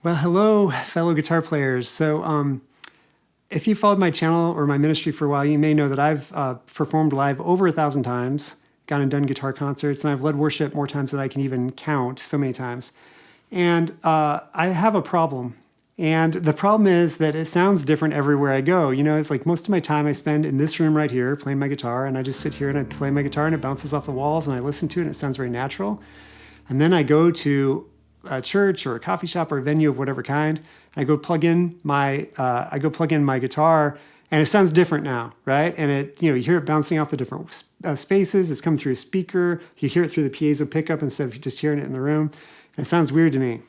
Well, hello, fellow guitar players. If you followed my channel or my ministry for a while, you may know that I've performed live over 1,000 times, gone and done guitar concerts, and I've led worship more times than I can even count, so many times. And I have a problem. And the problem is that it sounds different everywhere I go. You know, it's like most of my time I spend in this room right here playing my guitar, and I just sit here and I play my guitar and it bounces off the walls and I listen to it and it sounds very natural. And then I go to a church or a coffee shop or a venue of whatever kind. I go plug in my guitar, and it sounds different now, right? And you hear it bouncing off the different spaces. It's coming through a speaker. You hear it through the piezo pickup instead of just hearing it in the room. And it sounds weird to me.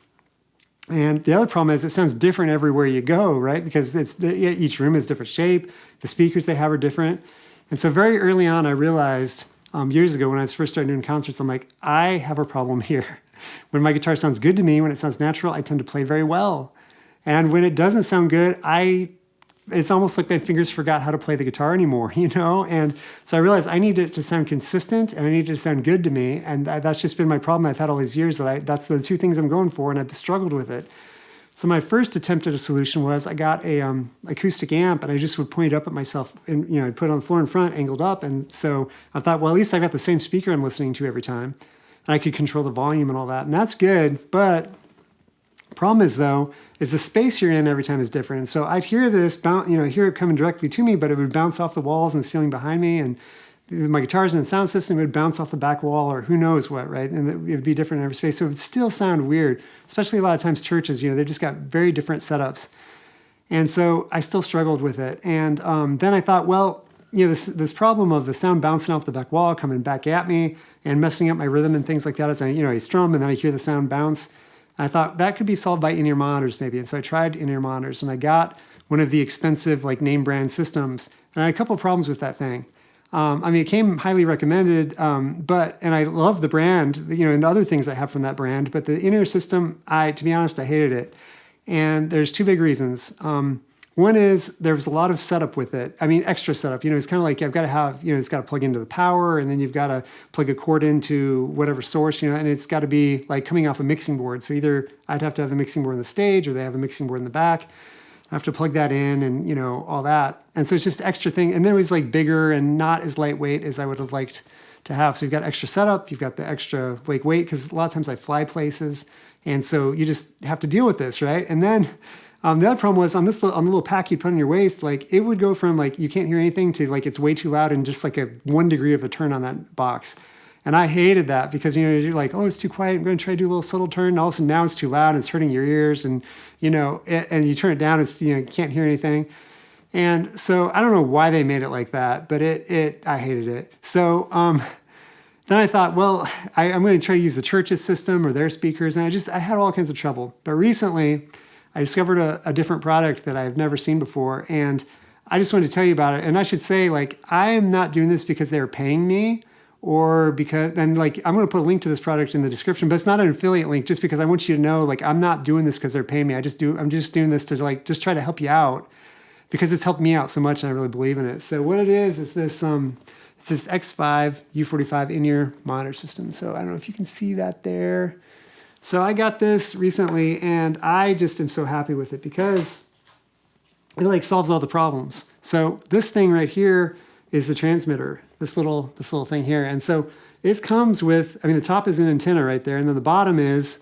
And the other problem is it sounds different everywhere you go, right? Because each room is different shape. The speakers they have are different. And so very early on, I realized years ago when I was first starting doing concerts, I'm like, I have a problem here. When my guitar sounds good to me, when it sounds natural, I tend to play very well. And when it doesn't sound good, it's almost like my fingers forgot how to play the guitar anymore, you know? And so I realized I need it to sound consistent and I need it to sound good to me. And that's just been my problem I've had all these years, that's the two things I'm going for, and I've struggled with it. So my first attempt at a solution was I got a acoustic amp, and I just would point it up at myself, and I'd put it on the floor in front, angled up. And so I thought, well, at least I got the same speaker I'm listening to every time. And I could control the volume and all that. And that's good. But the problem is, though, is the space you're in every time is different. And so I'd hear this, hear it coming directly to me, but it would bounce off the walls and the ceiling behind me. And my guitars and the sound system would bounce off the back wall or who knows what, right? And it would be different in every space. So it would still sound weird, especially a lot of times churches, they've just got very different setups. And so I still struggled with it. And then I thought, well, this problem of the sound bouncing off the back wall, coming back at me and messing up my rhythm and things like that as I strum and then I hear the sound bounce. And I thought that could be solved by in-ear monitors maybe. And so I tried in-ear monitors and I got one of the expensive name brand systems. And I had a couple of problems with that thing. It came highly recommended, and I love the brand, and other things I have from that brand, but the in-ear system, to be honest, I hated it. And there's two big reasons. One is there was a lot of setup with it. Extra setup. It's kind of like I've got to have, it's got to plug into the power, and then you've got to plug a cord into whatever source, and it's got to be coming off a mixing board. So either I'd have to have a mixing board on the stage, or they have a mixing board in the back. I have to plug that in and, all that. And so it's just extra thing. And then it was bigger and not as lightweight as I would have liked to have. So you've got extra setup, you've got the extra weight, because a lot of times I fly places. And so you just have to deal with this, right? And then the other problem was on the little pack you put on your waist, it would go from you can't hear anything to it's way too loud and just a 1 degree of a turn on that box. And I hated that because, you're like, oh, it's too quiet. I'm going to try to do a little subtle turn. And all of a sudden now it's too loud and it's hurting your ears. And, and you turn it down, it's, you can't hear anything. And so I don't know why they made it like that, but I hated it. So then I thought, well, I'm going to try to use the church's system or their speakers. And I had all kinds of trouble. But recently I discovered a different product that I've never seen before. And I just wanted to tell you about it. And I should say, I am not doing this because they're paying me. Or because, and I'm going to put a link to this product in the description, but it's not an affiliate link just because I want you to know, I'm not doing this because they're paying me. I'm just doing this to just try to help you out because it's helped me out so much and I really believe in it. So what it is this, it's this Xvive U45 in-ear monitor system. So I don't know if you can see that there. So I got this recently and I just am so happy with it because it solves all the problems. So this thing right here is the transmitter, this little thing here. And so it comes with, the top is an antenna right there, and then the bottom it's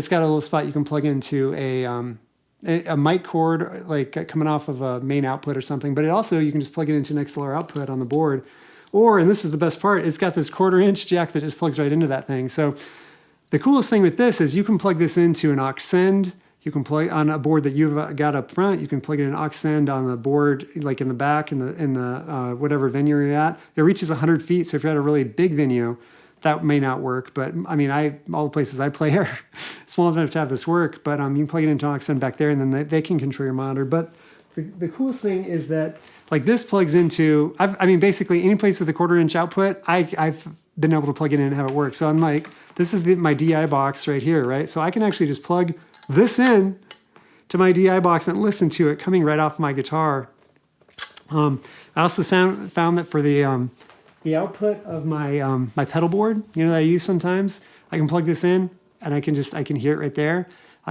got a little spot you can plug into a mic cord, coming off of a main output or something, but you can just plug it into an XLR output on the board. Or, and this is the best part, it's got this 1/4-inch jack that just plugs right into that thing. So the coolest thing with this is you can plug this into an aux send. You can plug on a board that you've got up front. You can plug in an aux send on the board, in the back, in the whatever venue you're at. It reaches 100 feet, so if you're at a really big venue, that may not work. But all the places I play are small enough to have this work. But you can plug it into an aux send back there, and then they can control your monitor. But the coolest thing is that this plugs into, basically any place with a 1/4-inch output, I've been able to plug it in and have it work. So I'm this is my DI box right here, right? So I can actually just plug this in to my DI box and listen to it coming right off my guitar. I also found that for the output of my pedal board, that I use sometimes, I can plug this in and I can hear it right there.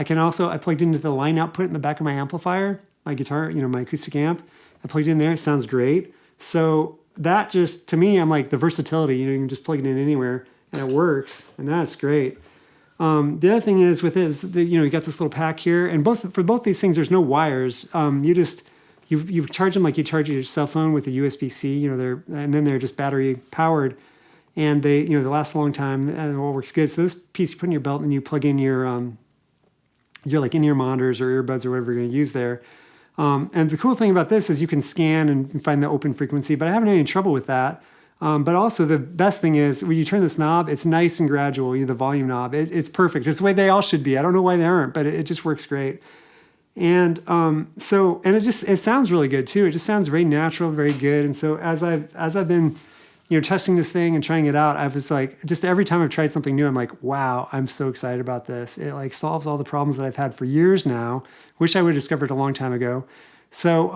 I plugged into the line output in the back of my amplifier, my guitar, my acoustic amp. I plugged in there. It sounds great. So that just, to me, I'm like the versatility, you can just plug it in anywhere and it works. And that's great. The other thing is with it is that, you got this little pack here, and for both these things, there's no wires. You charge them like you charge your cell phone with a USB-C, and then they're just battery powered, and they last a long time and it all works good. So this piece you put in your belt and you plug in your like in-ear monitors or earbuds or whatever you're going to use there. And the cool thing about this is you can scan and find the open frequency, but I haven't had any trouble with that. But also the best thing is when you turn this knob, it's nice and gradual. The volume knob, it's perfect. It's the way they all should be. I don't know why they aren't, but it just works great. And it sounds really good too. It just sounds very natural, very good. And so as I've been, testing this thing and trying it out, I was like, just every time I've tried something new, I'm like, wow, I'm so excited about this. It like solves all the problems that I've had for years now. Wish I would have discovered a long time ago. So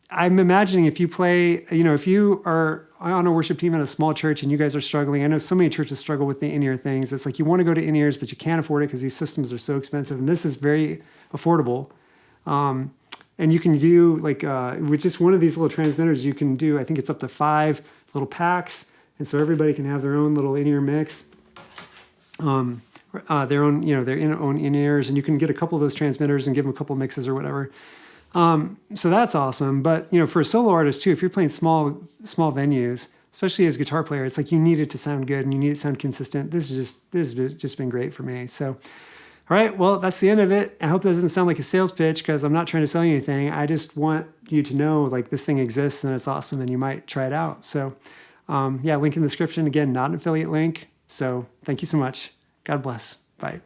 I'm imagining if you play, if you are on a worship team at a small church and you guys are struggling, I know so many churches struggle with the in-ear things. It's like you want to go to in-ears, but you can't afford it because these systems are so expensive. And this is very affordable. And you can do with just one of these little transmitters, you can do, I think it's up to 5 little packs. And so everybody can have their own little in-ear mix, their own, their own in-ears, and you can get a couple of those transmitters and give them a couple mixes or whatever. So that's awesome. But, for a solo artist too, if you're playing small venues, especially as a guitar player, it's like you need it to sound good and you need it to sound consistent. This has just been great for me. So, all right, well, that's the end of it. I hope that doesn't sound like a sales pitch because I'm not trying to sell you anything. I just want you to know like this thing exists and it's awesome and you might try it out. So, link in the description. Again, not an affiliate link. So thank you so much. God bless. Bye.